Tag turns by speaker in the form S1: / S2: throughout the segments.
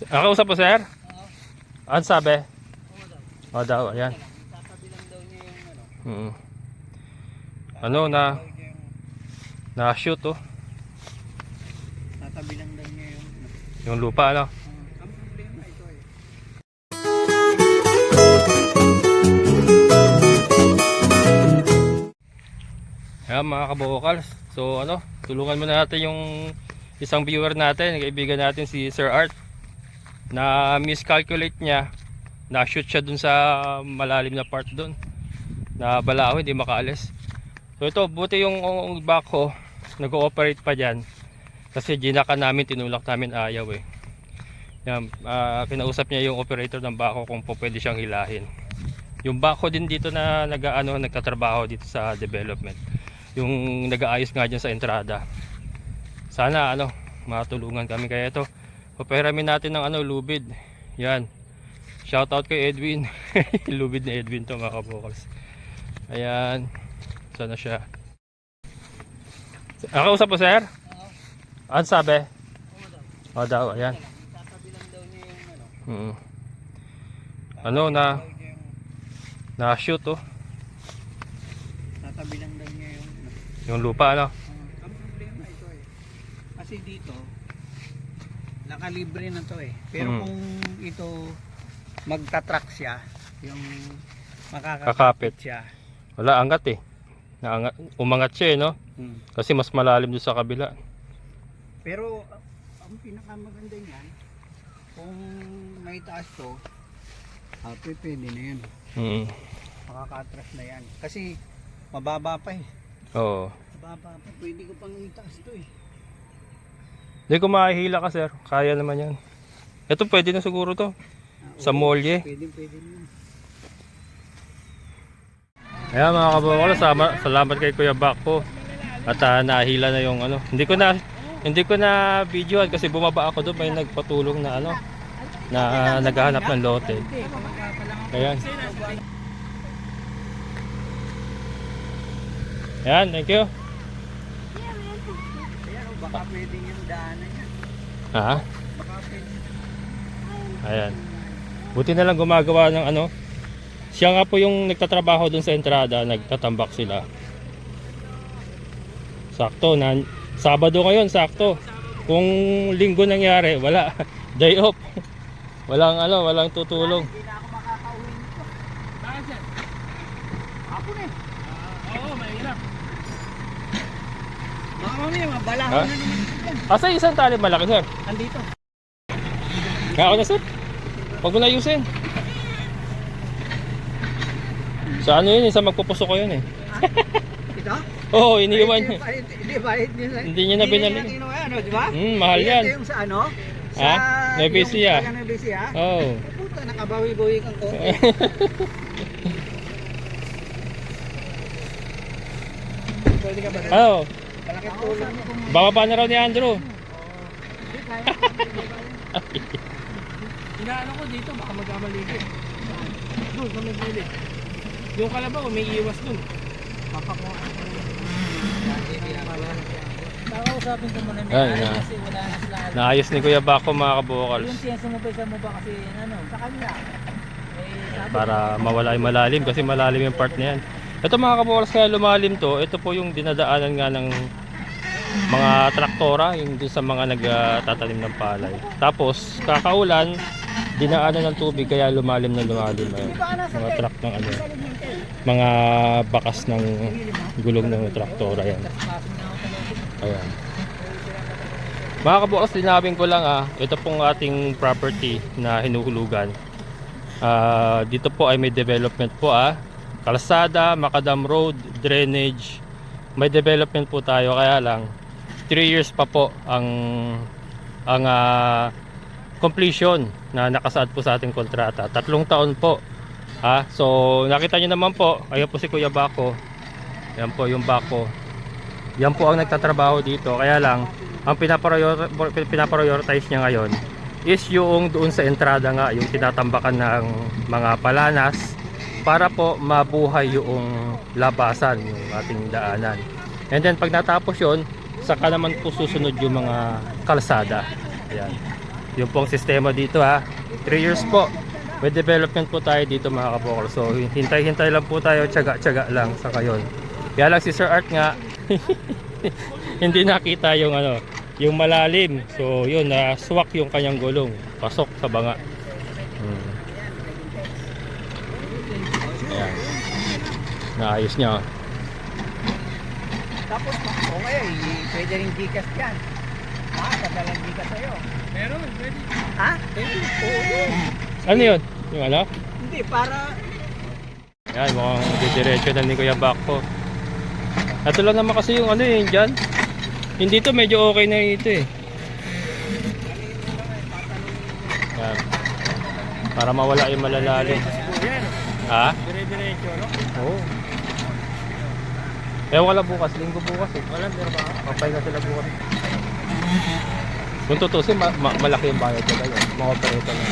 S1: Nakausap po, sir?
S2: Oo.
S1: Ano sabi?
S2: Oo daw.
S1: O daw, ayan.
S2: Tatabi lang daw niya yung ano.
S1: Ano na na-shoot oh.
S2: Tatabi lang daw niya yung ano.
S1: Yung lupa, ano?
S2: Ang problema ito eh.
S1: Ayan mga kabokals. So ano, tulungan muna natin yung isang viewer natin, kaibigan natin si Sir Art. Na miscalculate niya, na-shoot siya dun sa malalim na part dun. Na balaho, hindi makaalis. So ito, buti yung backhoe nag-ooperate pa dyan. Kasi ginaka namin, tinulak namin, ayaw eh. Yan, kinausap niya yung operator ng backhoe kung po pwede siyang hilahin. Yung backhoe din dito na nagtatrabaho dito sa development. Yung nag-aayos nga dyan sa entrada. Sana matulungan kami. Kaya ito, papahiramin natin ng lubid. Yan. Shoutout kay Edwin. Lubid ni Edwin to mga kabokals. Ayan. Sana siya. Nakausap po, sir?
S2: Oo.
S1: Ano sabi?
S2: Oo daw.
S1: O daw, ayan.
S2: Tatabi lang daw niya yung ano.
S1: Ano na
S2: Daw niya yung
S1: na-shoot oh.
S2: tatabi lang daw niya yung ano.
S1: Yung lupa, ano?
S2: Ang problema ito eh. Kasi dito nakalibre na to eh. Pero kung ito magta-track siya, yung
S1: Kakapit.
S2: makakapit siya.
S1: Wala, angat eh. Umangat siya eh, no?
S2: Hmm.
S1: Kasi mas malalim doon sa kabila.
S2: Pero ang pinakamaganda niyan, kung may taas to, pwede na yan. Makakatras na yan. Kasi mababa pa eh.
S1: Oo.
S2: Mababa pa. Pwede ko pang itaas to eh.
S1: Hindi ko makahila ka, sir. Kaya naman yan. Ito pwede na siguro to. Sa molye.
S2: Pwede na.
S1: Ayan mga kabokals, salamat kay Kuya Bakpo. At nahila na yung hindi ko na videoan kasi bumaba ako doon, may nagpatulong na na naghahanap ng lote. Ayan. Ayan, thank you.
S2: Ayan, baka pwede yung daanan yan.
S1: Ha?
S2: Baka pwede.
S1: Ayan. Buti na lang gumagawa ng siya nga po yung nagtatrabaho dun sa entrada, nagtatambak sila. Sakto, Sabado ngayon, sakto. Kung linggo nangyari, wala. Day off. Walang tutulong.
S2: Hindi na ako makakauwi nito. Bakit yan? Ako na eh. Oo, mahirap. Baka mamaya, mabalaho
S1: Ha?
S2: na naman ito yan.
S1: Asa isang tali malaki, sir?
S2: Andito.
S1: Ako na, sir. Huwag mo na ayusin. Sa yun, sa magpupuso ko yun eh.
S2: Ito?
S1: Oo, iniiwan niya.
S2: Hindi, bahid niya.
S1: Hindi niya na binalik.
S2: Hindi niya kinuha, di ba?
S1: Mahal yan.
S2: Ito yung sa ano?
S1: Ha? Nevesia.
S2: Yung Nevesia?
S1: Oo.
S2: Puta, nakabawi-bawi kang konti. Pwede ka ba rin?
S1: Oo.
S2: Malaking tulong.
S1: Bababa na raw ni Andrew.
S2: Hindi, kaya. Inaano ko dito, baka magkamaligid. Doon, sa may gilid. Yung kalabaw, may iwas doon. Papakuha. Nakausapin ko muna
S1: Ay,
S2: may
S1: na.
S2: kasi wala na sila.
S1: Naayos ni Kuya Bako mga kabokals.
S2: Yung siya mo ba kasi sa kanila.
S1: Para mawala yung malalim kasi malalim yung part na yan. Ito mga kabokals, kaya lumalim to. Ito po yung dinadaanan nga ng mga traktora, yung dun sa mga nagtatanim ng palay. Tapos kakaulan, dinaanan ng tubig kaya lumalim na lumalim. Ayun. Mga truck ng mga bakas ng gulong ng traktora yan. Ayan. Mga kabukas, linawin ko lang ito pong ating property na hinuhulugan. Dito po ay may development po kalsada, macadam road, drainage. May development po tayo, kaya lang 3 years pa po ang completion na nakasaad po sa ating kontrata. 3 taon po. So nakita niyo naman po, ayan po si Kuya Bako. Ayan po yung Bako. Yan po ang nagtatrabaho dito. Kaya lang ang pinaprioritize niya ngayon is yung doon sa entrada nga, yung tinatambakan ng mga palanas para po mabuhay yung labasan, yung ating daanan. And then pag natapos yun, saka naman po susunod yung mga kalsada. Ayan. Yung pong sistema dito ha. 3 years po. May development po tayo dito mga kabokal. So hintay-hintay lang po tayo, tiyaga-tiyaga lang sa kayon. Kaya lang si Sir Art nga hindi nakita yung ano, yung malalim. So yun, na swak yung kanyang gulong. Pasok sa banga. Ayan. Naayos niya.
S2: Tapos, o kaya, pwede rin Gcash yan. Kadalang Gcash sa'yo.
S3: Meron, pwede.
S2: Ha? Pwede. Oo.
S1: Ano yun? Yung ano?
S2: Hindi, para...
S1: Yan, mukhang didiretso na ni Kuya Bakpo. Ito lang naman kasi yung ano yun dyan. Hindi to, medyo okay na ito eh. Yan. Para mawala yung malalalim. Ha?
S3: Dire-diretso, no?
S1: Oo. Ewan ka lang bukas, linggo bukas eh.
S3: Walang pero ba?
S1: Papay na sila bukas. Kung tutusin, malaki yung bayad nila yun. Mga operator na.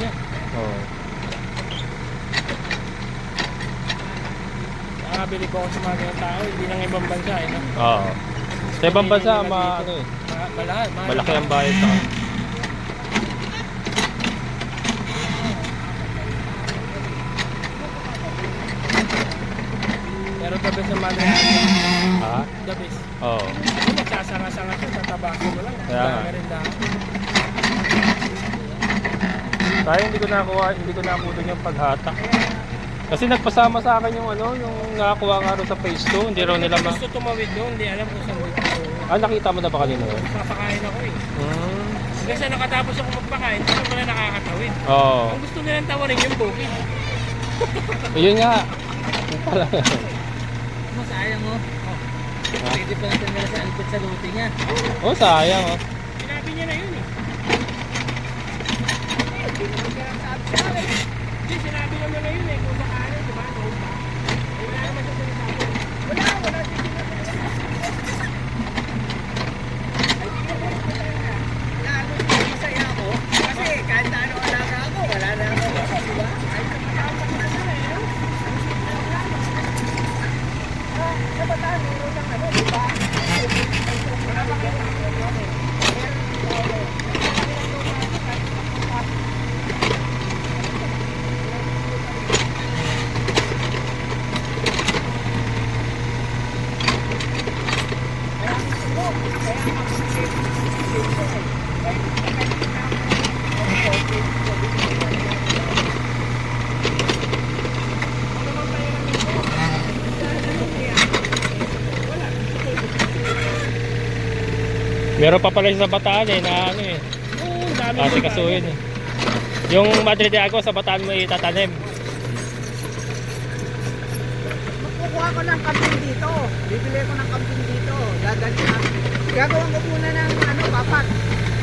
S3: Yeah.
S1: Oo.
S3: Nakabili ko ako sa mga ganyan tao, hindi nang ibang bansa, eh, no?
S1: Oo. Sa ibang bansa, ano eh. Malaki ang bayad sa kanila.
S3: Pero the best ang madre
S1: Ha?
S3: the best.
S1: Oo.
S3: Kung magsasanga-sanga siya sa tabako mo lang,
S1: Kaya nga.
S3: merindahan.
S1: Tayo hindi ko nakuha yung paghatak. Kasi nagpasama sa akin yung ano, yung nakakuha nga rin sa phase 2, hindi raw nila ma...
S3: Gusto tumawid doon, hindi alam kung saan dito.
S1: Ah, nakita mo na ba kanina yun?
S3: Papakain ako eh.
S1: Hmm.
S3: Kasi nakatapos ako magpakain, hindi ko na nakakatawid.
S1: Oo.
S3: Ang gusto nilang tawarin yung bukid.
S1: Yun nga. Yung pala.
S3: Masayang mo. Pwede pa natin nila sa alipit sa lote niya.
S1: Oh, sayang oh.
S3: Sinabi niya na yun eh. Hindi, sinabi naman na yun eh. Kung saan, di ba? Noon ba? Eh, wala naman siya sinasabi. Wala.
S2: Lalo sinisaya ako. Kasi kahit na ano alaga ako, wala na ako. Diba? Ay, kapatama na sila eh. No? Sa bataan, meron ng ano, diba? Wala ba kayo?
S1: Meron pa pala sa Bataan eh, na ano eh.
S3: Oo, dami
S1: Kasi
S3: mo
S1: kasuhin eh. Yung Madre de Agua sa Bataan mo itatanim.
S2: Kukuha ko ng kambing dito. Bibili ko ng kambing dito. Gagawin ko muna ng ano, papak.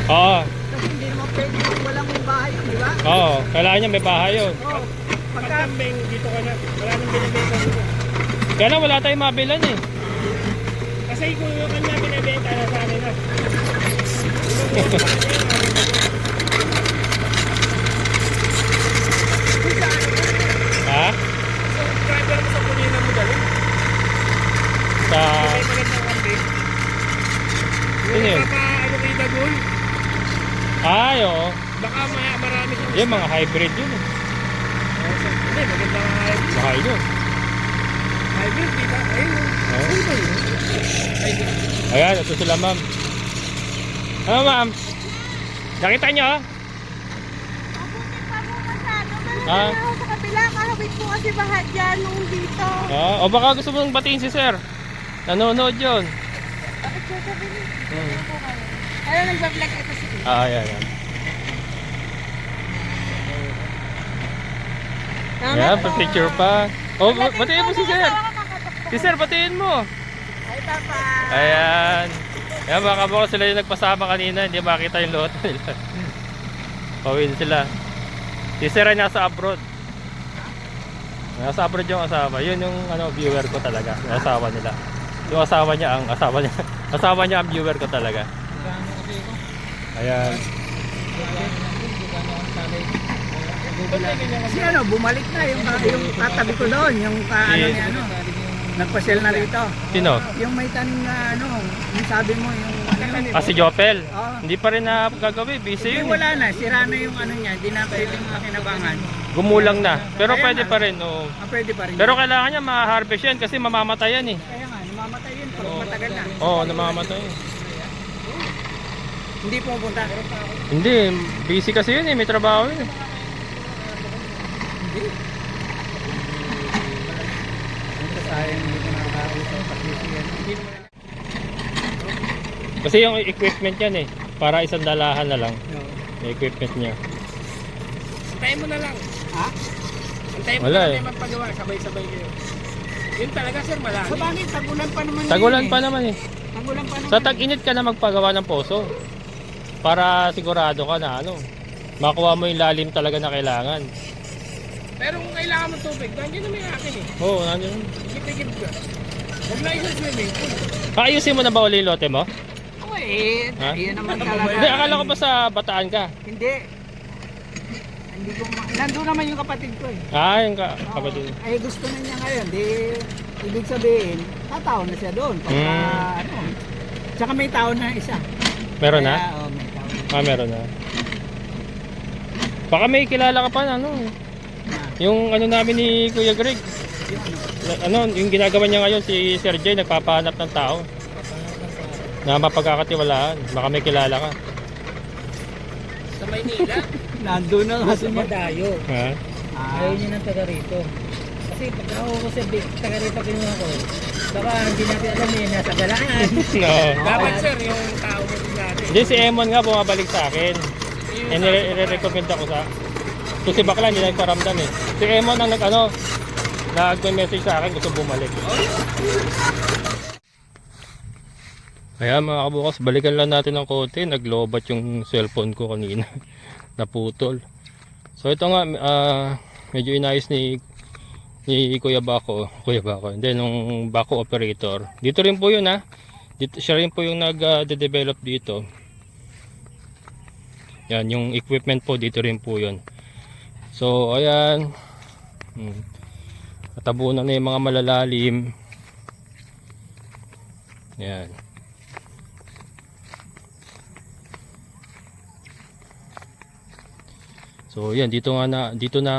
S1: Oo.
S2: Kasi hindi naman pwede walang bahay yun, di ba?
S1: Oo. Kailangan niya may bahay yun.
S2: Oo. Pagka,
S3: Pagkambing, dito ka na. Wala nang binibenta dito.
S1: Kaya lang wala tayong mabilan eh.
S3: Kasi kung yung kanya binibenta na sa amin na.
S1: Ha?
S3: So, driver mo sa punina mo dali.
S1: Sa...
S3: May magandang kambing.
S1: Sino yun?
S3: Ano kay Dagol?
S1: Ay, oo.
S3: Baka marami siyang
S1: Yung mga hybrid yun eh.
S3: Hindi, magandang hybrid.
S1: Mahal yun.
S3: Hybrid, di ba? Ayun.
S1: Oo.
S3: Ano ba yun?
S1: Ayan, ito sila ma'am. Ano ma'am? Nakita nyo? Ah.
S4: Ako sa kabila, kahawit po kasi bahat dyan nung dito.
S1: Ah, o baka gusto mong batiin si sir. Nanonood yun.
S4: Bakit siya sabi niyo?
S1: Hmm.
S4: Ano nagbablog ito si
S1: Ah, ayan. Ayan, pa-picture pa. Oh, batiin mo si sir. Si sir, batiin mo.
S4: Ay, papa.
S1: Ayan. Ayan, baka baka sila yung nagpasama kanina. Hindi makita yung lote nila. Pawin sila. Si sir ay nasa abroad. Nasa abroad yung asawa. Yun yung ano, viewer ko talaga. Yung asawa nila. Yung asawa niya ang asawa niya. Asawa niya ang viewer ko talaga. Ayan.
S2: si ano, bumalik na yung katabi ko doon, yung ano ni ano. Nagpa-sell na rito.
S1: Sino?
S2: Yung may tanim na ano, yung sabi mo, yung ano, Ano,
S1: Ah, si Jopel.
S2: Ah.
S1: Hindi pa rin na gagawin. Busy
S2: Hindi,
S1: yun.
S2: wala na. Sira na yung ano niya. Hindi na pwede yung makinabangan.
S1: Gumulang na. Pero
S2: Kaya
S1: pwede
S2: nga.
S1: pa rin. Oo.
S2: Pwede pa rin.
S1: Pero kailangan niya ma-harvest yan kasi mamamatay yan eh.
S2: Kaya nga, namamatay yun pag matagal na.
S1: Oo, namamatay.
S2: Hindi pumunta.
S1: Hindi, busy kasi yun eh. May trabaho yun eh.
S2: Hindi. Ito sayang hindi ko nakakausap kasi yan.
S1: Kasi yung equipment yan eh. Para isang dalahan na lang. Yung equipment niya.
S3: Antayin mo na lang.
S2: Ha?
S3: Antayin mo
S1: Wala
S3: na
S1: eh.
S3: lang magpagawa. Sabay-sabay kayo. Yun talaga sir, malaki.
S2: Sa bagay, tagulan pa naman
S1: Tagulan
S2: yun
S1: pa
S2: eh.
S1: naman eh.
S2: Tagulan pa naman.
S1: Sa tag-init ka na magpagawa ng poso. Para sigurado ka na ano. Makuha mo yung lalim talaga na kailangan.
S3: Pero kung kailangan mo tubig, nandiyan na may akin eh.
S1: Oo, nandiyan.
S3: Gipigib ka. Huwag na isang swimming pool.
S1: Paayusin mo na ba uli yung lote mo?
S2: Oo eh,
S1: Ha?
S2: yun naman talaga.
S1: Hindi, akala ko ba sa Bataan ka?
S2: Hindi. Hindi ko nandun naman yung kapatid ko eh.
S1: Ah, yung
S2: Oo.
S1: kapatid.
S2: Ay gusto na niya ngayon. Di, ibig sabihin, tataon na siya doon. Pagka, ano. Tsaka may tao na isa.
S1: Meron na?
S2: Kaya, oh, may tao na.
S1: Ah, meron na. Baka may kilala ka pa na ano. Yung ano namin ni Kuya Greg.
S2: Yung ano.
S1: Ano, yung ginagawa niya ngayon si Sir Jay, nagpapahanap ng tao. Na mapagkakatiwalaan. Baka may kilala ka.
S3: Sa Maynila,
S2: Nandun na nga
S3: gusto
S2: siya.
S3: madayo.
S1: Ha?
S3: Ayaw niya ng taga rito. Kasi pag ako ko sa taga rito kinuha ko, baka hindi natin alam eh, nasa galaan.
S1: No.
S3: Dapat sir, yung tao mo din natin.
S1: Hindi, si Emon nga bumabalik sa akin.
S3: Yung
S1: And nire-recommend ako sa... So si Bakla hindi nagparamdam eh. Si Emon ang nag-message sa akin gusto bumalik. Kaya mga kabukas, balikan lang natin ng konti. Naglobat yung cellphone ko kanina. Naputol. So ito nga, medyo inayos ni Kuya Bako. Hindi, nung Bako operator. Dito rin po yun ha. Dito, siya rin po yung nag-develop dito. Yan, yung equipment po dito rin po yun. So ayan. Natabunan na yung mga malalalim. Yan. So yan, dito na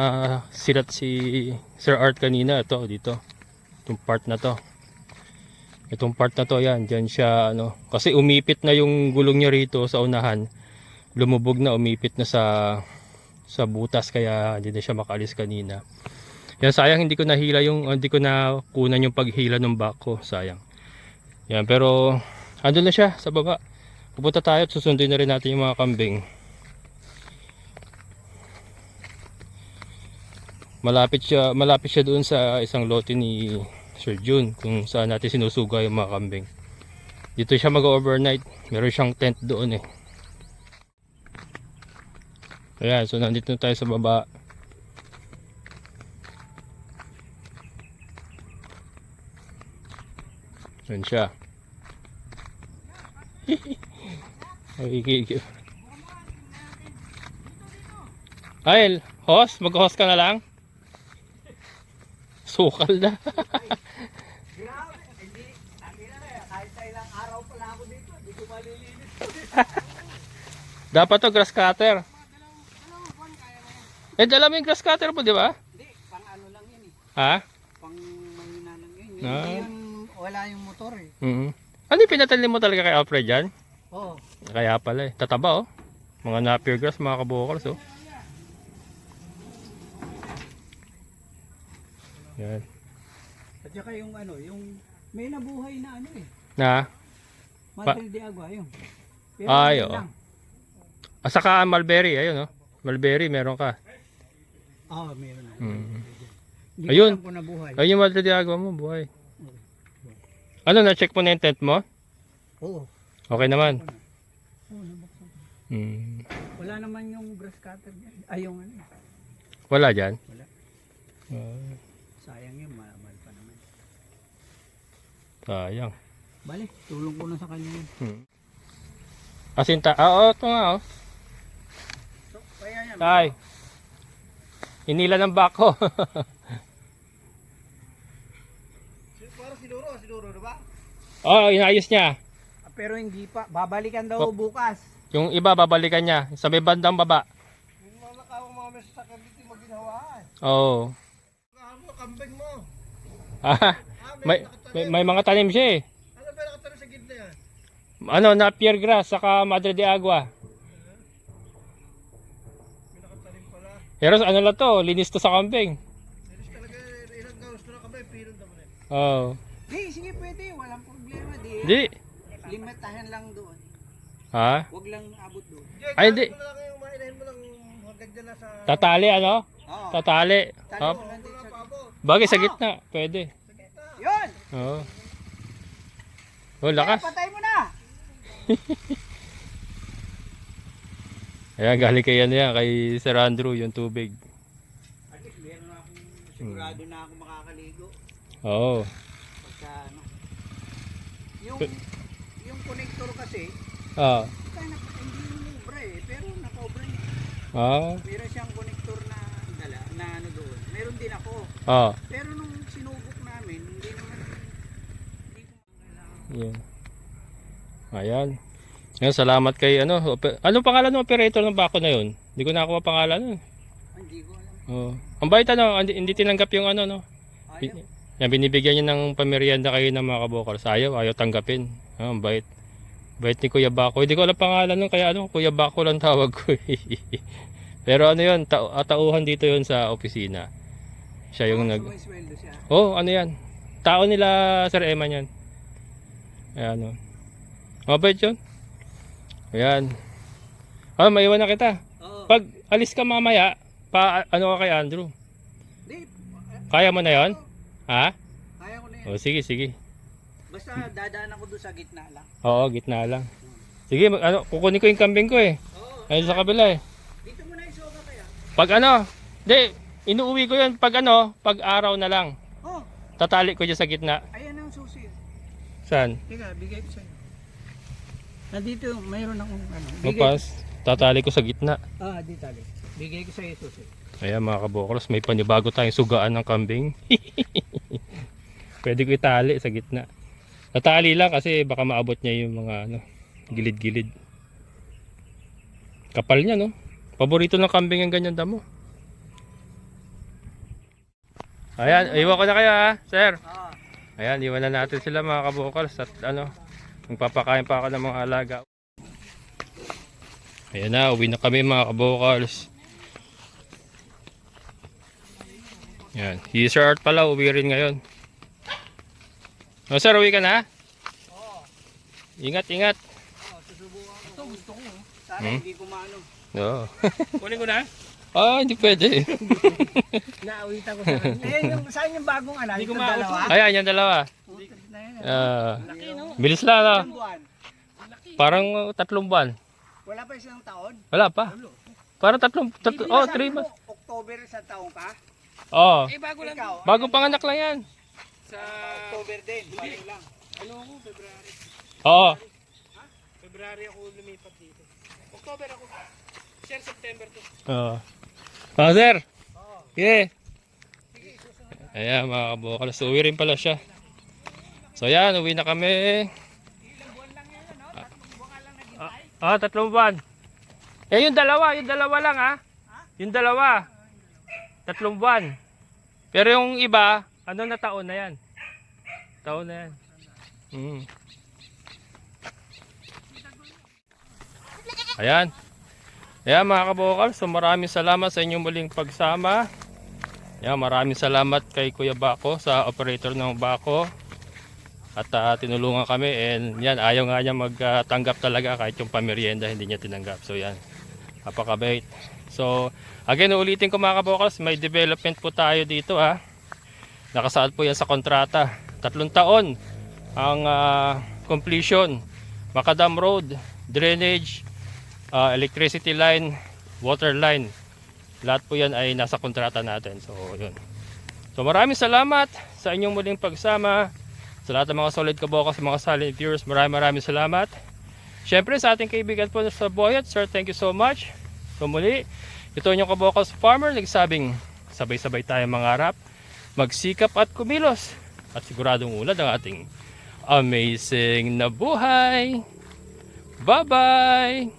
S1: sirat si Sir Art kanina. Ito dito. Itong part na to. Yan, diyan siya ano, kasi umipit na yung gulong niya rito sa unahan. Lumubog na, umipit na sa butas kaya hindi na siya makaalis kanina. Yan, sayang hindi ko na kunan yung paghila ng back ko, sayang. Yan, pero andun na siya sa baba. Pupunta tayo at susundin na rin natin yung mga kambing. Malapit siya doon sa isang lote ni Sir June kung saan natin sinusuga yung mga kambing. Dito siya mag-overnight. Meron siyang tent doon eh. Ayan, so nandito na tayo sa baba. Ayan siya. Ay, host, mag-host ka na lang. Sukal na.
S2: Grabe, hindi. Kahit sa ilang araw pala ako dito, hindi ko malilinis.
S1: Dapat to grass cutter. Dala mo yung grass cutter po, di ba?
S2: Hindi, pang ano lang yun eh.
S1: Ha?
S2: Pang mahina lang yun.
S1: Ah.
S2: Hindi yun, wala yung motor eh.
S1: Ano yung pinatalim mo talaga kay Alfred dyan?
S2: Oo.
S1: Kaya pala eh. Tataba oh. Mga napier grass, mga kabukals oh. Yan.
S2: At saka yung ano, yung may nabuhay na ano eh.
S1: Na?
S2: Madre de Agua yun. Pero
S1: Ay,
S2: ano
S1: oo.
S2: lang.
S1: Saka mulberry, ayun oh. Mulberry meron ka.
S2: Oo, meron na. Hindi
S1: Ayun.
S2: ko alam kung nabuhay.
S1: Ayun yung Madre de Agua mo, buhay. Ano, na-check mo na yung tent mo?
S2: Oo.
S1: Okay naman.
S2: Oo, nabuksan ko. Wala naman yung grass cutter niya. Ay, yung ano.
S1: Wala dyan?
S2: Wala. Sayang yun, mahal pa naman.
S1: Sayang.
S2: Bale, tulong ko na sa kanya yun.
S1: Asinta. Oo, ito nga oh.
S2: So, kaya yan.
S1: Tay. Inila ng bako.
S2: Parang sinuro, diba?
S1: Oh, inayos niya.
S2: pero hindi pa. Babalikan daw
S1: Oh.
S2: bukas.
S1: Yung iba babalikan niya sa may bandang baba.
S2: Yung mga nakawang mga meses sa kabiti maginawaan.
S1: Oo.
S2: Ano, kambing mo.
S1: Ah, may mga tanim siya eh.
S2: Ano ba nakatanim sa gitna yan?
S1: Ano, napier grass saka Madre de Agua.
S2: May nakatanim pala.
S1: Pero ano lang to, linis to sa kambing.
S2: Ilis talaga, ilang gusto na kami, pilon naman eh.
S1: Oo.
S2: Di, sige pwede, walang problema.
S1: Di.
S2: Limitahan lang doon.
S1: Ha?
S2: Huwag lang abot doon.
S1: Ay, hindi.
S2: Mo lang yung mainahin mo lang hanggang dyan na sa...
S1: Tatali ano?
S2: Oo.
S1: Tatali.
S2: Talo,
S1: Hop.
S2: lang din sa abot.
S1: Bagay sa gitna, pwede.
S2: Yun!
S1: Oo. Oh, lakas.
S2: Patay mo na!
S1: Ayan, galing kay ano yan, kay Sir Andrew, yung tubig.
S2: At least meron akong sigurado na ako makakaligo.
S1: Oo.
S2: Pagka ano. Yung connector kasi,
S1: Ah.
S2: kaya hindi umubra eh. Pero naka-obra niya.
S1: Ah.
S2: Meron siyang connector na dala, na ano doon. Meron din ako.
S1: Ah.
S2: Pero nung sinubok namin, hindi naman, hindi ko kailangan.
S1: Yan. Ayan. Yan, salamat kay ano. Anong pangalan ng operator ng bako na yun? Hindi ko nakakuha pangalan.
S2: Hindi ko alam.
S1: Oh. Ang bait ano, hindi tinanggap yung ano no.
S2: Ayaw.
S1: Yan, binibigyan niya ng pamerienda kayo ng mga kabokals. Ayaw tanggapin. Ah, ang bait. Bait ni Kuya Bako. Hindi ko alam pangalan nun, kaya ano, Kuya Bako lang tawag ko. Pero ano yun, tauhan dito yun sa opisina. Siya yung nag...
S2: Sumisweldo siya.
S1: Oh, ano yan? Tao nila Sir Eman yan. Ayan o. Mabait yun. Ayan. Ah, maiwan na kita.
S2: Oo.
S1: Pag alis ka mamaya, ano ka kay Andrew?
S2: Di,
S1: Kaya mo na yon? Ha?
S2: kaya ko na yan.
S1: O sige, sige.
S2: Basta dadaan ako doon sa gitna lang.
S1: Oo, gitna lang. Sige, ano, kukunin ko yung kambing ko eh.
S2: Oo.
S1: Ayun sa kabila eh.
S2: Dito mo na isoga kaya.
S1: Pag ano, di, inuuwi ko yun pag ano, pag araw na lang.
S2: Oh,
S1: Tatali ko dyan sa gitna.
S2: ayan ang susi.
S1: Saan?
S2: Teka, bigay ko sa'yo. Nandito, mayroon akong ano.
S1: Mapas, tatali ko sa gitna.
S2: Ah, di tali. Bigay ko sa'yo susi.
S1: Ayan mga kabokros, may panibago tayong sugaan ng kambing. Pwede ko itali sa gitna. Tatali lang kasi baka maabot niya yung mga ano, gilid-gilid. Kapal niya no. Paborito ng kambing ang ganyan damo. Ayan, iwan ko na kayo ha, sir.
S2: Ah,
S1: Ayan, iwan na natin sila mga kabokals at ano, magpapakain pa ako ng mga alaga. Ayan na, uwi na kami mga kabokals. Ayan, si Sir Art pala, uwi rin ngayon. O sir, uwi ka na?
S2: oo.
S1: Ingat, ingat.
S2: Oh, susubukan ko. Ito gusto ko. Sana hindi ko maano.
S1: Oo.
S3: Kunin ko na.
S1: Ah, hindi pwede.
S3: Nauwitan ko sa kanya.
S2: Eh, yung, saan yung bagong ano?
S3: Hindi ko
S2: Yung
S3: maauto.
S2: dalawa?
S1: Ayan, yung dalawa.
S2: Putik na yan.
S3: Laki no?
S1: Bilis lang, no?
S2: Ilang buwan?
S1: Parang 3 buwan.
S2: Wala pa isang taon?
S1: Wala pa. Parang 3 oh, 3
S2: Binasabi mo,
S1: months.
S2: October sa taon ka?
S1: Oh,
S3: Eh bago lang.
S2: Ikaw,
S1: bago panganak lang yan.
S3: Sa
S2: October din. Paano lang?
S3: ano ako, February.
S1: Oo.
S3: February ako lumipat dito. October ako. Sir, September to.
S1: Oo. Ah, sir. Yeah. Ayan mga kabokal. So, uwi rin pala siya. So, yan. Uwi na kami. Ah, 3 buwan. Eh, yung dalawa lang ha. Yung dalawa. 3 buwan. Pero yung iba, ano na taon na yan? Taon na yan. Ayan. Ayan mga kabokal, so maraming salamat sa inyong muling pagsama. Ayan, maraming salamat kay Kuya Bako sa operator ng Bako. At tinulungan kami and yan, ayaw nga niya magtanggap talaga kahit yung pamerienda hindi niya tinanggap. So yan, napakabait. So again, ulitin ko mga kabokals, may development po tayo dito ha. Nakasaad po yan sa kontrata. 3 taon ang completion. Macadam Road, drainage, electricity line, water line. Lahat po yan ay nasa kontrata natin. So yun. So maraming salamat sa inyong muling pagsama. Sa lahat ng mga solid kabokals, mga silent viewers, maraming salamat. Siyempre sa ating kaibigan po sa Boyet, sir, thank you so much. So muli, ito yung kabokals farmer, nagsabing sabay-sabay tayong mangarap, magsikap at kumilos. At siguradong ulad ang ating amazing na buhay. Bye-bye!